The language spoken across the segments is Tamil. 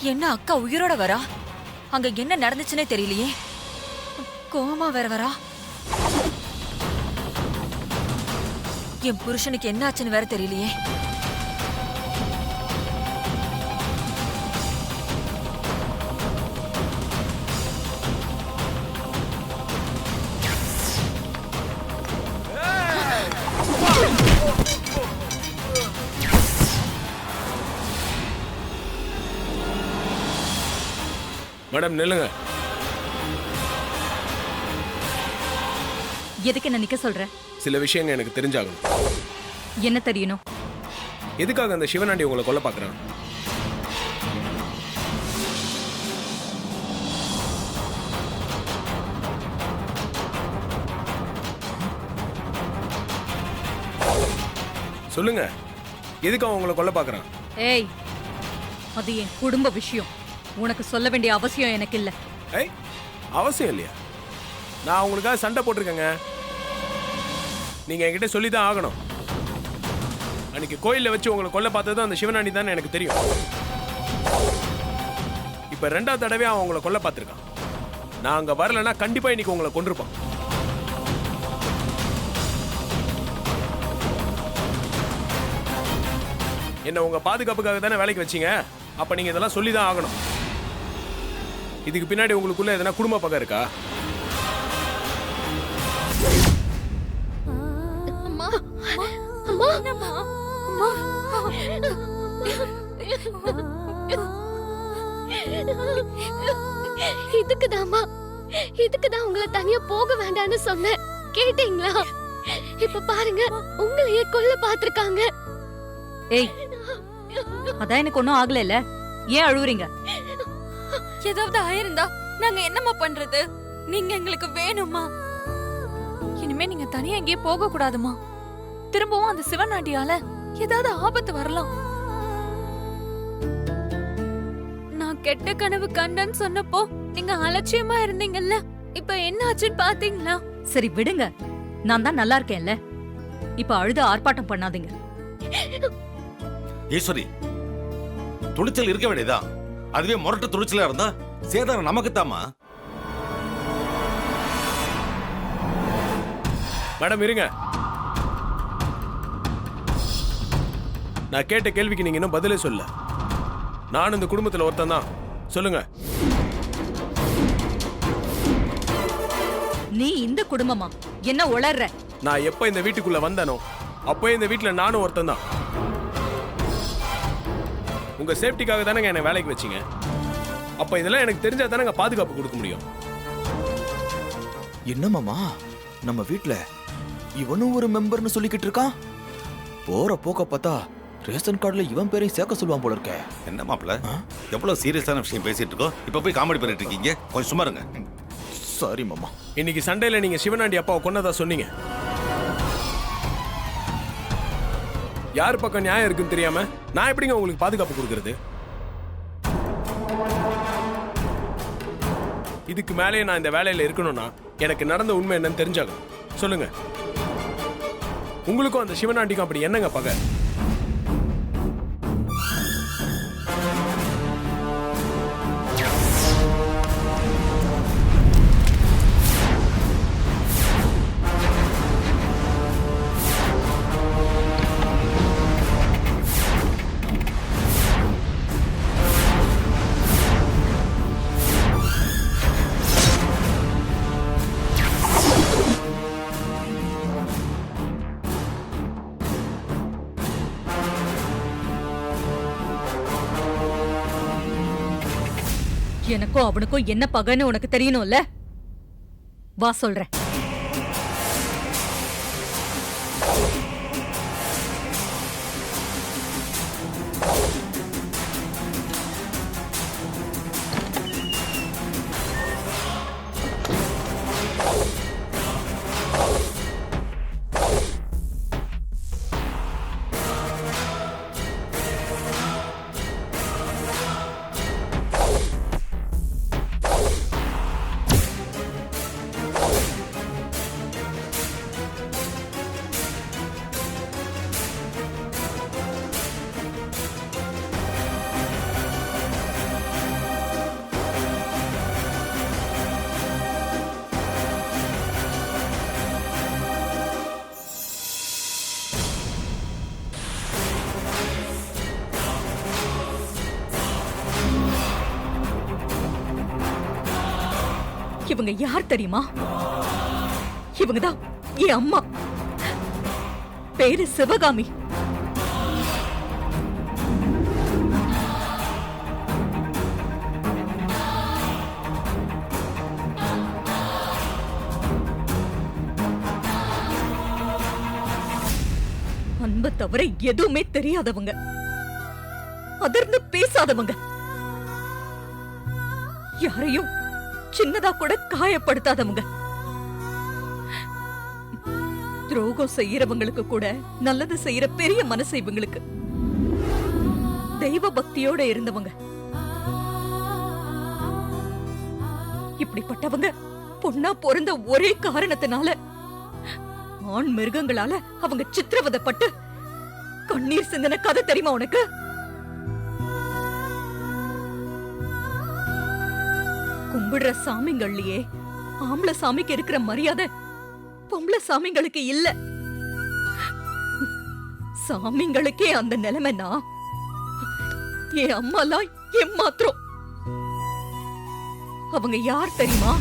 என்ன அக்கா உயிரோட வரா? அங்க என்ன நடந்துச்சுன்னே தெரியலையே. கோமா வேற வரா. என் புருஷனுக்கு என்ன ஆச்சுன்னு வேற தெரியலையே. மேடம் நில்லுங்க. எதுக்கு என்ன நிக்க சொல்ற? சில விஷயங்கள் எனக்கு தெரிஞ்சாகணும். என்ன தெரியணும்? எதுக்காக அந்த சிவனாண்டி உங்களை கொல்ல பாக்குறான்? சொல்லுங்க, எதுக்காக உங்களை கொல்ல பாக்குறான்? ஏய், அது என் குடும்ப விஷயம். உனக்கு சொல்ல வேண்டிய அவசியம் எனக்கு இல்ல. ஏய், அவசியம் இல்லையா? நான் உங்களுக்காக சண்டை போட்டிருக்கேங்க. நீங்க என்கிட்ட சொல்லிதான் ஆகணும். அன்னைக்கு கோயில்ல வச்சு உங்களை கொல்ல பார்த்ததும் அந்த சிவனாண்டி தான் எனக்கு தெரியும். இப்ப 2வது தடவை அவன் உங்களை கொல்ல பார்த்திருக்கான். நான் அங்க வரலன்னா கண்டிப்பா இன்னைக்கு உங்களை கொண்டிருப்பான். என்ன உங்க பாதுகாப்புக்காக தானே வேலைக்கு வச்சீங்க. அப்ப நீங்க இதெல்லாம் சொல்லிதான் ஆகணும். இதுக்கு பின்னாடி உங்களுக்குள்ள எதனா குடும்ப பகை இருக்கா? அம்மா அம்மா அம்மா இதுக்குதான் உங்களை தனியா போக வேண்டாம்னு சொன்னேன். கேட்டீங்களா? இப்ப பாருங்க, உங்களையே கொல்ல பாத்திருக்காங்க. ஏய், அதான் எனக்கு ஒண்ணும் ஆகல இல்ல. ஏன் அழுவுறீங்க? ஏதாவது ஆயிருந்தா நாங்க என்னம்மா பண்றது? நீங்க எங்களுக்கு வேணுமா? இனிமே நீங்க தனியா எங்கேயே போக கூடாதுமா. திரும்பவும் அந்த சிவனாண்டியால ஏதாவது ஆபத்து வரலாம். நான் கெட்ட கனவு கண்டேன்னு சொன்னப்போ நீங்க அலட்சியமா இருந்தீங்கல்ல. இப்ப என்ன ஆச்சுன்னு பாத்தீங்களா? சரி விடுங்க, நான் தான் நல்லா இருக்கேன்ல. இப்ப அழுது ஆர்ப்பாட்டம் பண்ணாதீங்க. ஈஸ்வரி, துணிச்சல் இருக்க வேண்டியதா. அதுவே முரட்டு துணிச்சலா இருந்தா சேதாரம் நமக்குத்தாமா. மேடம் இருங்க. நான் கேட்ட கேள்விக்கு நீங்க இன்னும் பதிலே சொல்ல. நானும் இந்த குடும்பத்துல ஒருத்தன் தான். சொல்லுங்க. நீ இந்த குடும்பமா? என்ன உளர்ற? நான் எப்ப இந்த வீட்டுக்குள்ள வந்தனோ அப்போ இந்த வீட்டுல நானும் ஒருத்தன் தான். உங்க சேஃப்டிக்காக தானங்க என்ன வேலைக்கு வச்சீங்க. அப்ப இதெல்லாம் எனக்கு தெரிஞ்சா தானங்க பாதுகாப்பு கொடுக்க முடியும். என்ன மாமா, நம்ம வீட்ல இவனும் ஒரு மெம்பர்னு சொல்லிக்கிட்டு இருக்கான். போற போக்க பார்த்தா ரேஷன் கார்டுல இவன் பேரையும் சேர்க்க சொல்லுவான் போல இருக்க. என்ன மாப்பிள்ள, எவ்வளவு சீரியஸான விஷயம் பேசிட்டு இருக்கோம். இப்ப போய் காமெடி பண்ணிட்டு இருக்கீங்க. கொஞ்சம் சும்மா இருங்க. சாரி மாமா. இன்னைக்கு சண்டையில நீங்க சிவனாண்டி அப்பாவை கொன்னதா சொன்னீங்க. யார் பக்கம் நியாயம் இருக்குன்னு தெரியாம நான் எப்படிங்க உங்களுக்கு பாதுகாப்பு கொடுக்கறது? இதுக்கு மேலே நான் இந்த வேலையில இருக்கணும்னா எனக்கு நடந்த உண்மை என்னன்னு தெரிஞ்சாகணும். சொல்லுங்க, உங்களுக்கும் அந்த சிவனாண்டிக்கும் அப்படி என்னங்க பகை? எனக்கும் அவனுக்கும் என்ன பகைன்னு உனக்கு தெரியணும்ல. வா சொல்றேன். இவங்க யார் தெரியுமா? இவங்கதான் என் அம்மா. பேரு சிவகாமி. அன்பை தவிர எதுவுமே தெரியாதவங்க, அதிர்ந்து பேசாதவங்க, யாரையும் சின்னதா கூட காயப்படுத்தாதவங்க, துரோகம் செய்யறவங்களுக்கு கூட நல்லது செய்யற பெரிய மனசு இவங்களுக்கு. தெய்வ பக்தியோட இருந்தவங்க. இப்படிப்பட்டவங்க பொண்ணா பிறந்த ஒரே காரணத்தினால ஆண் மிருகங்களால அவங்க சித்திரவதைப்பட்டு கண்ணீர் சிந்தன கதை தெரியுமா உனக்கு? கும்பிடுற சாமிங்கள்லயே ஆம்பளை சாமிக்கு இருக்கிற மரியாதை பொம்பளை சாமிங்களுக்கு இல்ல. சாமிங்களுக்கே அந்த நிலைமைனா என் அம்மாலாம் ஏமாத்திரம். அவங்க யார் தெரியுமா?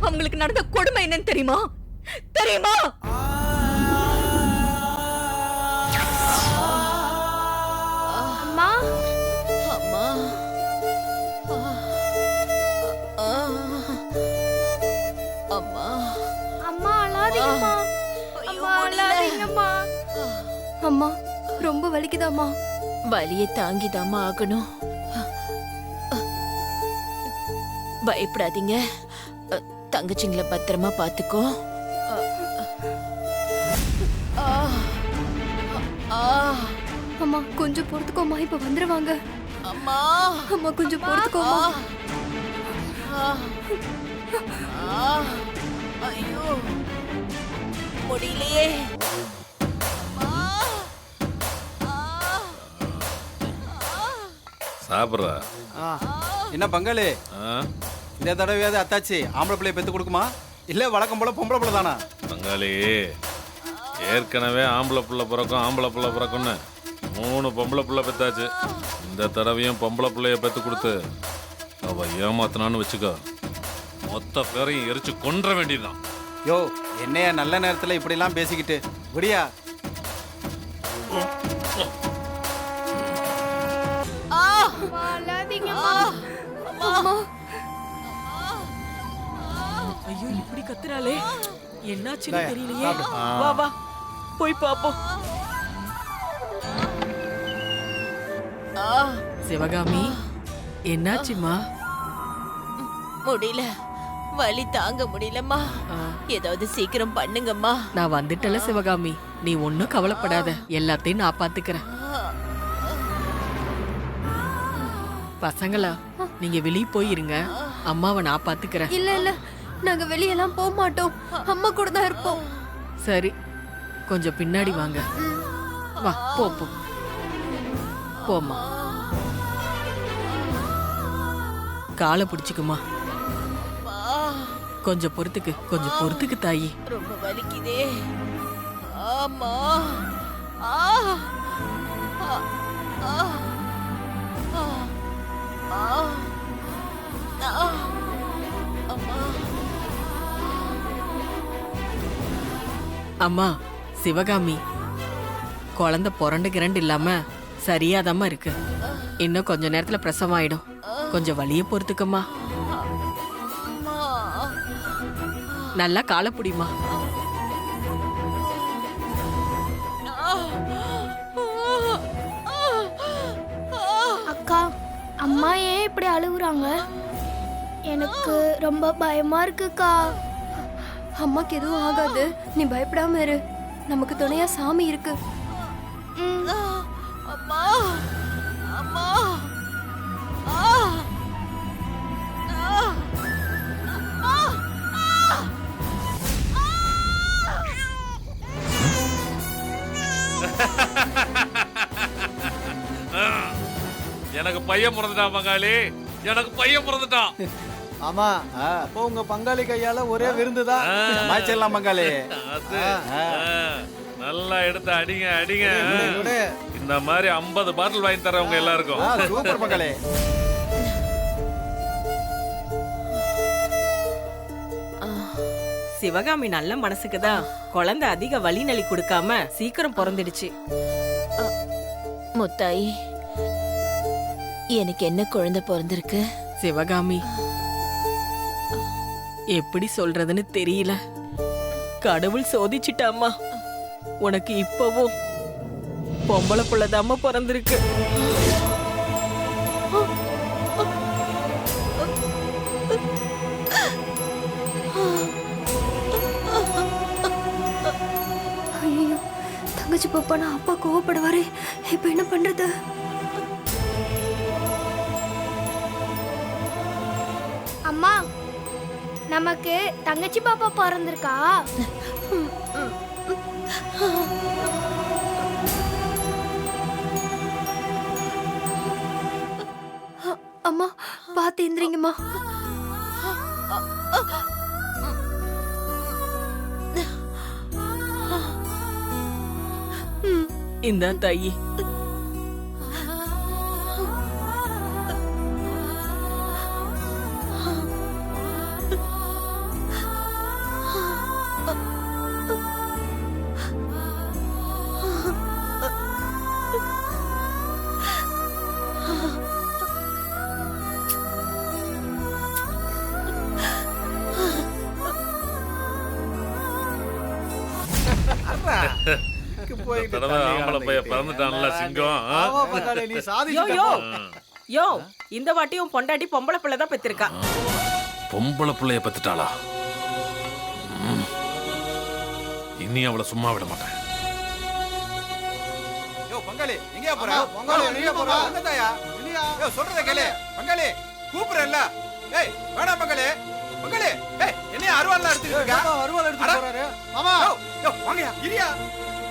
அவங்களுக்கு நடந்த கொடுமை என்னன்னு தெரியுமா? தெரியுமா? அம்மா அம்மா அம்மா அம்மா அழாதீங்கம்மா. அம்மா அழாதீங்கம்மா. அம்மா ரொம்ப வலிக்குதாம்மா? வலியை தாங்கிதாம்மா ஆகணும். பயப்படாதீங்க. தங்கச்சிங்களை பத்திரமா பாத்துக்கோ. அம்மா கொஞ்சம் பொறுத்துக்கோமா, இப்ப வந்துருவாங்க. அம்மா அம்மா கொஞ்சம் பொறுத்துக்கோமா. ஐயோ முடியலையே. சாப்பிட்றா. என்ன பங்காளி, இந்த தடவையாவது அத்தாச்சி ஆம்பளை பிள்ளைய பெத்து கொடுக்குமா இல்ல வழக்கம் போல பொம்பளை பிள்ளை தானா? பங்காளி, ஏற்கனவே ஆம்பளை புள்ள பிறக்கும் ஆம்பளை புள்ள பிறக்கும்னு 3 பொம்பளை புள்ள பெத்தாச்சு. இந்த தடவையும் பொம்பளை பிள்ளைய பெத்து கொடுத்து அவ ஏமாத்தினான்னு வச்சுக்கோ, மொத்த பேரையும் எரிச்சு கொன்ற வேண்டியதுதான். யோ என்னையா நல்ல நேரத்துல இப்படி எல்லாம் பேசிக்கிட்டு விடியா? ஐயோ இப்படி கத்துறாளே, என்னாச்சுன்னு தெரியலையே. வா வா போய் பாப்போம். சிவகாமி என்னாச்சுமா? முடியல, வலி தாங்க முடியலம்மா. ஏதாவது சீக்கிரம் பண்ணுங்கம்மா. நான் வந்துட்டல சிவகாமி, நீ ஒன்னும் கவலைப்படாத, எல்லாத்தையும் நான் பாத்துக்கிறேன். பசங்களா நீங்க வெளியே போயிருங்க, அம்மாவை நான் பாத்துக்கிறேன். இல்ல இல்ல, நாங்க வெளியெல்லாம் போக மாட்டோம், அம்மா கூட தான் இருப்போம். சரி, கொஞ்சம் பின்னாடி வாங்க. வா போ போ. போம்மா, காலை பிடிச்சுக்குமா. கொஞ்சம் பொறுத்துக்கு, கொஞ்சம் பொறுத்துக்கு தாயி. ரொம்ப வலிக்குதே. ஆமா. ஆ ஆ ஆ ஆ ஆ அம்மா. அம்மா சிவகாமி, குழந்தை புரண்டு கிரண்டு இல்லாம சரியாதாம்மா இருக்கு. இன்னும் கொஞ்ச நேரத்துல பிரசவம் ஆயிடும். கொஞ்சம் வலிய பொறுத்துக்கம்மா. நல்லா காலை பிடிமா. அக்கா, அம்மா ஏன் இப்படி அழுகுறாங்க? எனக்கு ரொம்ப பயமா இருக்குக்கா. அம்மாக்கு எதுவும் ஆகாது, நீ பயப்படாம இரு, நமக்கு துணையா சாமி இருக்கு. அம்மா அம்மா. எனக்கு பையன் பிறந்துட்டான் பங்காளி, எனக்கு பையன் பிறந்துட்டான். ஆமா, அப்போ உங்க பங்காளி கையால ஒரே விருந்துதான். சமாளிச்சிடலாம் பங்காளி. அது, நல்லா எடுத்து அடிங்க அடிங்க. இந்த மாதிரி 50 பாட்டில் வாங்கி தரவங்க எல்லாருக்கும். சூப்பர் பங்காளி. சிவகாமி நல்ல மனசுக்கு தான் குழந்தை அதிக வலி நலி கொடுக்காம சீக்கிரம் பிறந்துடுச்சு. முத்தாயி, எனக்கு என்ன குழந்தை பிறந்திருக்கு? சிவகாமி, எப்படி சொல்றதுன்னு தெரியல. கடவுள் சோதிச்சிட்டாம்மா. உனக்கு இப்பவும் பொம்பளை புள்ளதாம்மா பிறந்திருக்கு. ஐயோ, தங்கச்சி பாப்பானா அப்பா கோவப்படுவாரு. இப்ப என்ன பண்றது? அம்மா, நமக்கு தங்கச்சி பாப்பா பிறந்திருக்கா? அம்மா பாத்து எந்திரிங்கம்மா. இந்த தாயி, தடவை ஆம்பளை பைய பிறந்துட்டான்ல சிங்கம். யோ யோ யோ, இந்த வாட்டியும் பொண்டாட்டி பொம்பளை பிள்ளை தான் பெற்றிருக்கா. பொம்பளை பிள்ளைய பத்துட்டாளா? இனி அவளை சும்மா விட மாட்டேன். பங்காளி எங்கயா போற? பங்காளி எங்கயா போற? என்னதாயா இல்லையா? சொல்றத கேளு பங்காளி, கூப்பிடுறல்ல. ஏய் வேணாம் பங்காளி, பங்காளி ஏய் என்ன அருவாள்ல எடுத்துட்டு இருக்க? அருவாள் எடுத்துட்டு போறாரு மாமா. யோ வாங்கயா இரியா,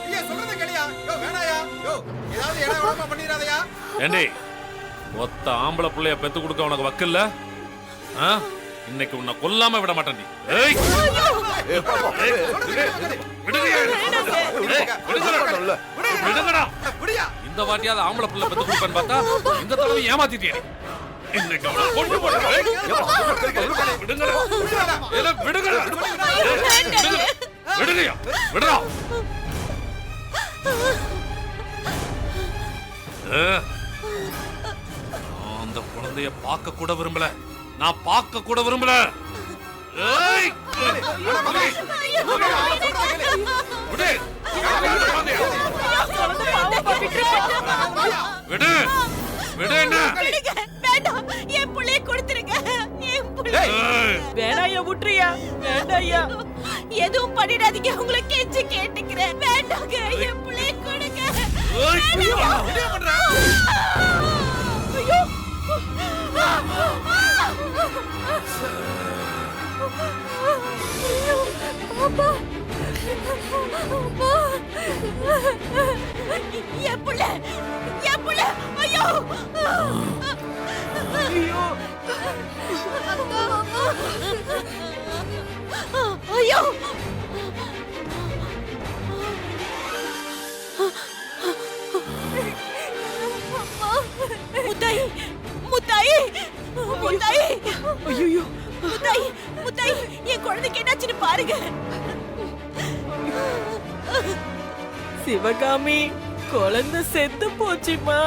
இல்ல சொல்றத கேளியா. யோ வேணாயா, யோ ஏதாவது ஏடா உடம்ப பண்ணிராதயா. ஏண்டி, ஒத்த ஆம்பளை பிள்ளைய பெத்து கொடுக்க உனக்கு வக்கில்ல? இன்னைக்கு உன்னை கொல்லாம விட மாட்டேன். ஏய் இந்த வாட்டியாவது ஆம்பளை பிள்ளை பெத்து கொடுப்பேன்னு பார்த்தா இந்த தடவை ஏமாத்திட்டேன். இன்னைக்கு அவளை கொண்டு போடுறேன். விடுங்கயா, விடுறா. அந்த குழந்தைய பார்க்க கூட விரும்பல, நான் பார்க்க கூட விரும்பல. ஏய் விடு விடு, என்ன வேண்டாம், என் புள்ளைய கொடுத்துருங்க. என் புள்ளை வேணாயா, விட்டுறியா? வேண்டாயா, எதுவும் பண்ணிடாதீங்க, உங்களை கெஞ்சி கேட்டுக்கிறேன். வேண்டாங்க, என் புள்ளைய கொடுங்க. என் புள்ள, என் புள்ள, ஐயோ ஐயோ ஐயோ. முத்தாயி, முத்தாயி, முத்தாயி, ஐயோ முத்தாயி, முத்தாயி, என் குழந்தைக்கு என்னாச்சுன்னு பாருங்க. சிவகாமி, குழந்தை செத்து போச்சுமா.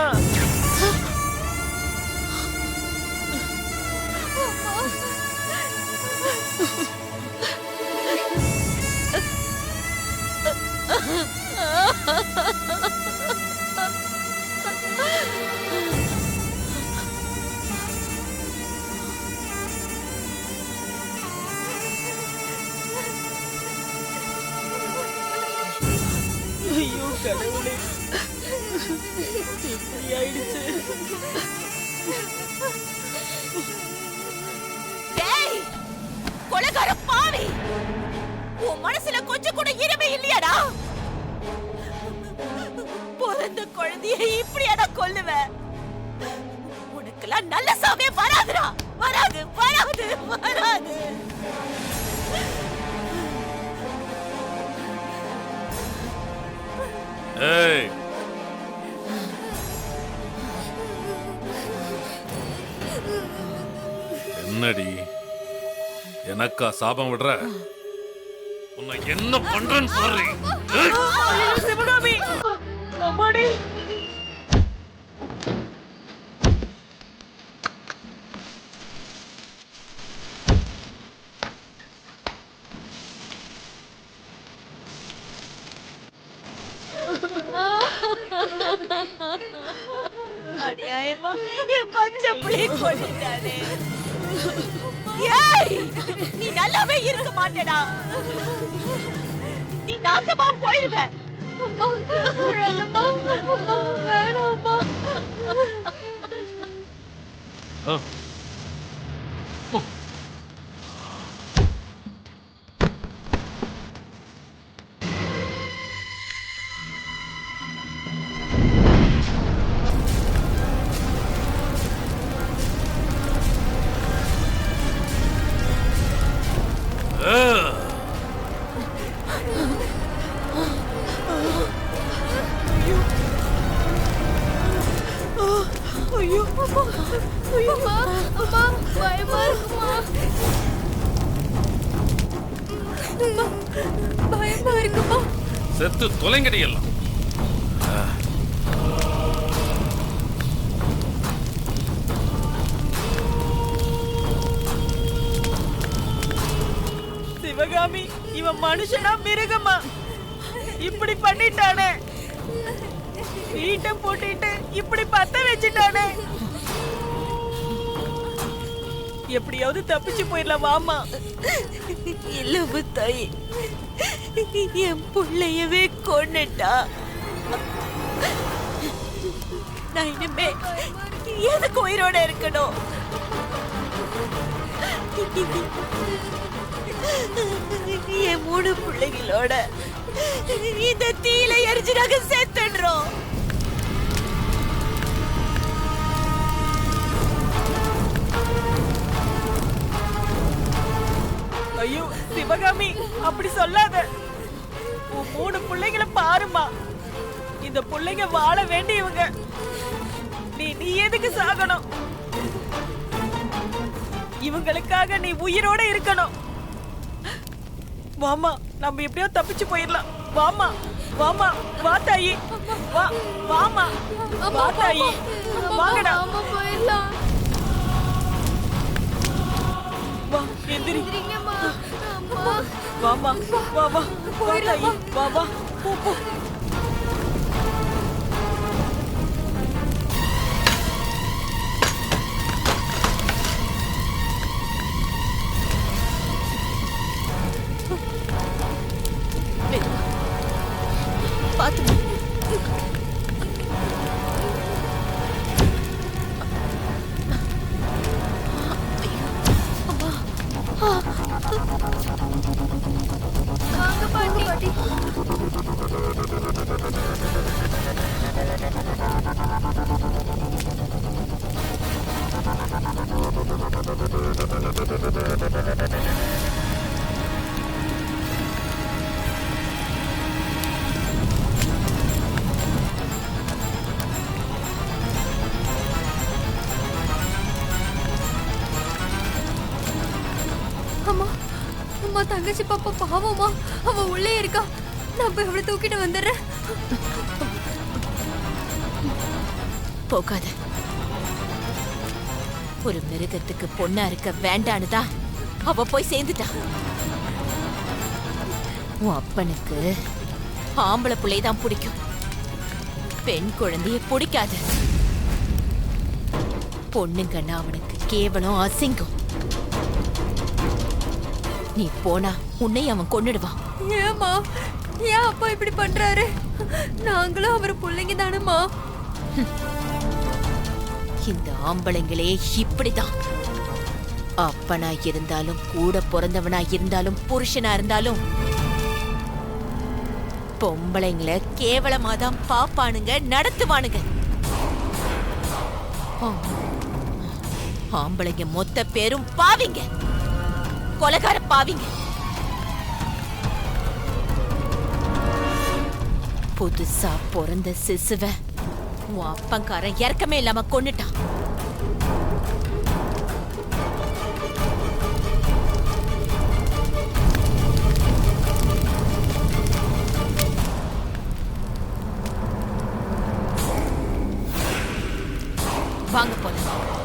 ஐயோ கடவுளே, இப்படி ஆயிடுச்சு. டேய் கொலைகார பாவி, உன் மனசுல கொஞ்சம் கூட ஈரமே இல்லையாடா? பிறந்த குழந்தைய இப்படியாடா கொல்லுவ? உனக்கெல்லாம் நல்ல சாமே வராதுடா, வராது வராது வராது. ஏய், என்னடி எனக்கா சாபம் விடுற? நான் என்ன பண்றேன்னு சொல்றேன். சிவகாமி அம்மாடி அநியாயமா என் பச்சை பிள்ளை கொண்டுட்டானே. ஏய், நீ நல்லாவே இருக்க மாட்டேடா. நீ நாசமா போயிடுவ. ஆ. ஐயோ அம்மா, ஐயோ அம்மா, அம்மா பயமா இருக்குமா? அம்மா, பயமா இருக்குமா? செத்து தொலைங்கடி எல்லாம். சிவகாமி, இவன் மனுஷனா மிருகமா? இப்படி பண்ணிட்டானே. வீட்டை போட்டுட்டு இப்படி பத்த வச்சுட்டானே. எப்படியாவது தப்பிச்சு போயிடலாம் வாமா. இல்ல தாய், என் புள்ளையவே கொன்னுட்டா. நான் இனிமே எதுக்கு உயிரோட இருக்கணும்? என் 3 பிள்ளைகளோட இந்த தீயில எரிஞ்சு நாங்க செத்துடுறோம். ஐயோ சிவகாமி, அப்படி சொல்லாத. உன் 3 பிள்ளைகளை பாருமா. இந்த பிள்ளைங்க வாழ வேண்டியவங்க. நீ எதுக்கு சாகணும்? இவங்களுக்காக நீ உயிரோட இருக்கணும். வாமா, நம்ம எப்படியோ தப்பிச்சு போயிடலாம். வாமா, வாமா, வா தாயி, வா, வாமா, வா தாயி, வாங்கடா, வா, எந்திரி, வாமா, வா, வா, வா தாயி, வா, வா, போ, போ. பாத்து அம்மா, அம்மா, தங்கச்சி பாப்பா பாவமா, அவ உள்ளே இருக்கா. நான் போய் அவளை தூக்கிட்டு வந்துடுறேன். போகாத. ஒரு மிருகத்துக்கு பொண்ணா இருக்க வேண்டான்னுதான் அவ போய் சேர்ந்துட்டா. உன் அப்பனுக்கு ஆம்பளை பிள்ளைதான் பிடிக்கும், பெண் குழந்தைய பிடிக்காது. பொண்ணுங்கன்னா அவனுக்கு கேவலம் அசிங்கம். நீ போனா உன்னை அவன் கொன்னுடுவான். ஏமா, ஏன் அப்பா இப்படி பண்றாரு? நாங்களும் அவர் பிள்ளைங்க தானேம்மா. இந்த ஆம்பளைங்களே இப்படிதான். அப்பனா இருந்தாலும், கூட பிறந்தவனா இருந்தாலும், புருஷனா இருந்தாலும் பொம்பளைங்களை கேவலமாதான் பாப்பானுங்க, நடத்துவானுங்க. ஆம்பளைங்க மொத்த பேரும் பாவிங்க, கொலைகார பாவிங்க. புதுசா பிறந்த சிசுவ உன் அப்பங்காரன் இறக்கமே இல்லாம கொன்னுட்டான். வாங்க போலாம்